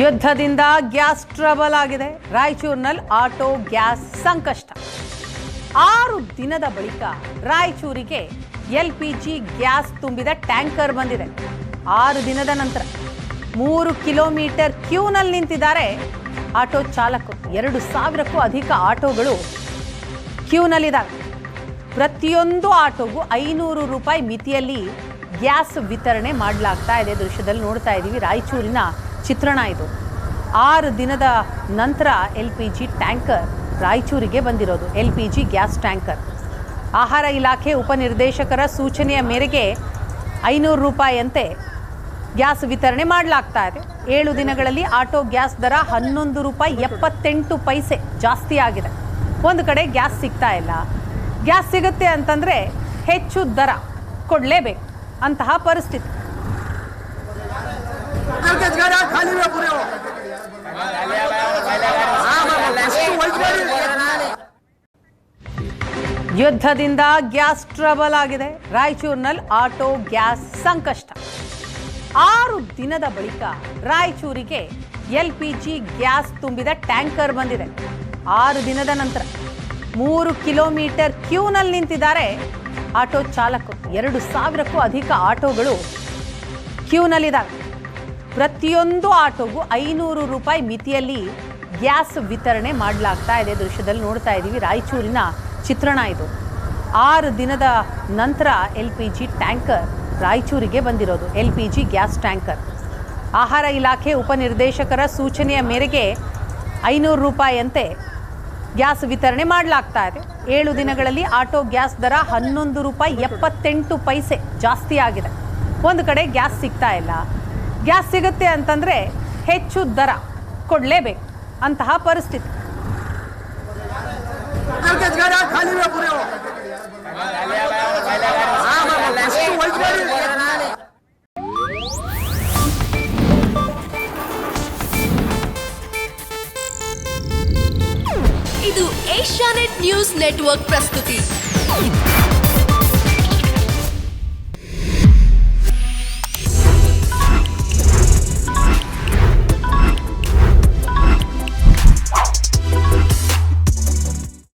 ಯುದ್ಧದಿಂದ gas trouble ಆಗಿದೆ. ರಾಯಚೂರಿನಲ್ಲಿ auto gas ಸಂಕಷ್ಟ. 6 ದಿನದ ಬಳಿಕ ರಾಯಚೂರಿಗೆ LPG ಗ್ಯಾಸ್ ತುಂಬಿದ ಟ್ಯಾಂಕರ್ ಬಂದಿದೆ. 6 ದಿನದ ನಂತರ 3 ಕಿಲೋಮೀಟರ್ ಕ್ಯೂನಲ್ಲಿ ನಿಂತಿದ್ದಾರೆ ಆಟೋ ಚಾಲಕರು. 2,000ಕ್ಕೂ ಅಧಿಕ ಆಟೋಗಳು ಕ್ಯೂನಲ್ಲಿದ್ದಾವೆ. ಪ್ರತಿಯೊಂದು ಆಟೋಗೂ 500 ರೂಪಾಯಿ ಮಿತಿಯಲ್ಲಿ ಗ್ಯಾಸ್ ವಿತರಣೆ ಮಾಡಲಾಗ್ತಾ ಇದೆ. ದೃಶ್ಯದಲ್ಲಿ ನೋಡ್ತಾ ಇದ್ದೀವಿ, ರಾಯಚೂರಿನ ಚಿತ್ರಣ ಇದು. 6 ದಿನದ ನಂತರ LPG ಟ್ಯಾಂಕರ್ ರಾಯಚೂರಿಗೆ ಬಂದಿರೋದು. LPG gas tanker. ಆಹಾರ ಇಲಾಖೆ ಉಪನಿರ್ದೇಶಕರ ಸೂಚನೆಯ ಮೇರೆಗೆ 500 ರೂಪಾಯಿಯಂತೆ ಗ್ಯಾಸ್ ವಿತರಣೆ ಮಾಡಲಾಗ್ತಾ ಇದೆ. 7 ದಿನಗಳಲ್ಲಿ ಆಟೋ ಗ್ಯಾಸ್ ದರ 11 ರೂಪಾಯಿ 78 ಪೈಸೆ ಜಾಸ್ತಿ ಆಗಿದೆ. ಒಂದು ಕಡೆ ಗ್ಯಾಸ್ ಸಿಗ್ತಾ ಇಲ್ಲ. ಗ್ಯಾಸ್ ಸಿಗುತ್ತೆ ಅಂತಂದರೆ ಹೆಚ್ಚು ದರ ಕೊಡಲೇಬೇಕು ಅಂತಹ ಪರಿಸ್ಥಿತಿ. ಯುದ್ಧದಿಂದ ಗ್ಯಾಸ್ ಟ್ರಬಲ್ ಆಗಿದೆ. ರಾಯಚೂರಿನಲ್ಲಿ ಆಟೋ ಗ್ಯಾಸ್ ಸಂಕಷ್ಟ. 6 ದಿನದ ಬಳಿಕ ರಾಯಚೂರಿಗೆ LPG ಗ್ಯಾಸ್ ತುಂಬಿದ ಟ್ಯಾಂಕರ್ ಬಂದಿದೆ. 6 ದಿನದ ನಂತರ 3 ಕಿಲೋಮೀಟರ್ ಕ್ಯೂನಲ್ಲಿ ನಿಂತಿದ್ದಾರೆ ಆಟೋ ಚಾಲಕರು. 2,000ಕ್ಕೂ ಅಧಿಕ ಆಟೋಗಳು ಕ್ಯೂನಲ್ಲಿದ್ದಾವೆ. ಪ್ರತಿಯೊಂದು ಆಟೋಗೂ 500 ರೂಪಾಯಿ ಮಿತಿಯಲ್ಲಿ ಗ್ಯಾಸ್ ವಿತರಣೆ ಮಾಡಲಾಗ್ತಾ ಇದೆ. ದೃಶ್ಯದಲ್ಲಿ ನೋಡ್ತಾ ಇದ್ದೀವಿ, ರಾಯಚೂರಿನ ಚಿತ್ರಣ ಇದು. 6 ದಿನದ ನಂತರ LPG ಟ್ಯಾಂಕರ್ ರಾಯಚೂರಿಗೆ ಬಂದಿರೋದು. LPG gas tanker. ಆಹಾರ ಇಲಾಖೆ ಉಪನಿರ್ದೇಶಕರ ಸೂಚನೆಯ ಮೇರೆಗೆ 500 ರೂಪಾಯಿಯಂತೆ ಗ್ಯಾಸ್ ವಿತರಣೆ ಮಾಡಲಾಗ್ತಾ ಇದೆ. 7 ದಿನಗಳಲ್ಲಿ ಆಟೋ ಗ್ಯಾಸ್ ದರ 11 ರೂಪಾಯಿ 78 ಪೈಸೆ ಜಾಸ್ತಿ ಆಗಿದೆ. ಒಂದು ಕಡೆ ಗ್ಯಾಸ್ ಸಿಗ್ತಾ ಇಲ್ಲ. ಗ್ಯಾಸ್ ಸಿಗುತ್ತೆ ಅಂತಂದರೆ ಹೆಚ್ಚು ದರ ಕೊಡಲೇಬೇಕು ಅಂತಹ ಪರಿಸ್ಥಿತಿ. ಇದು ಏಷ್ಯಾನೆಟ್ ನ್ಯೂಸ್ ನೆಟ್ವರ್ಕ್ ಪ್ರಸ್ತುತಿ.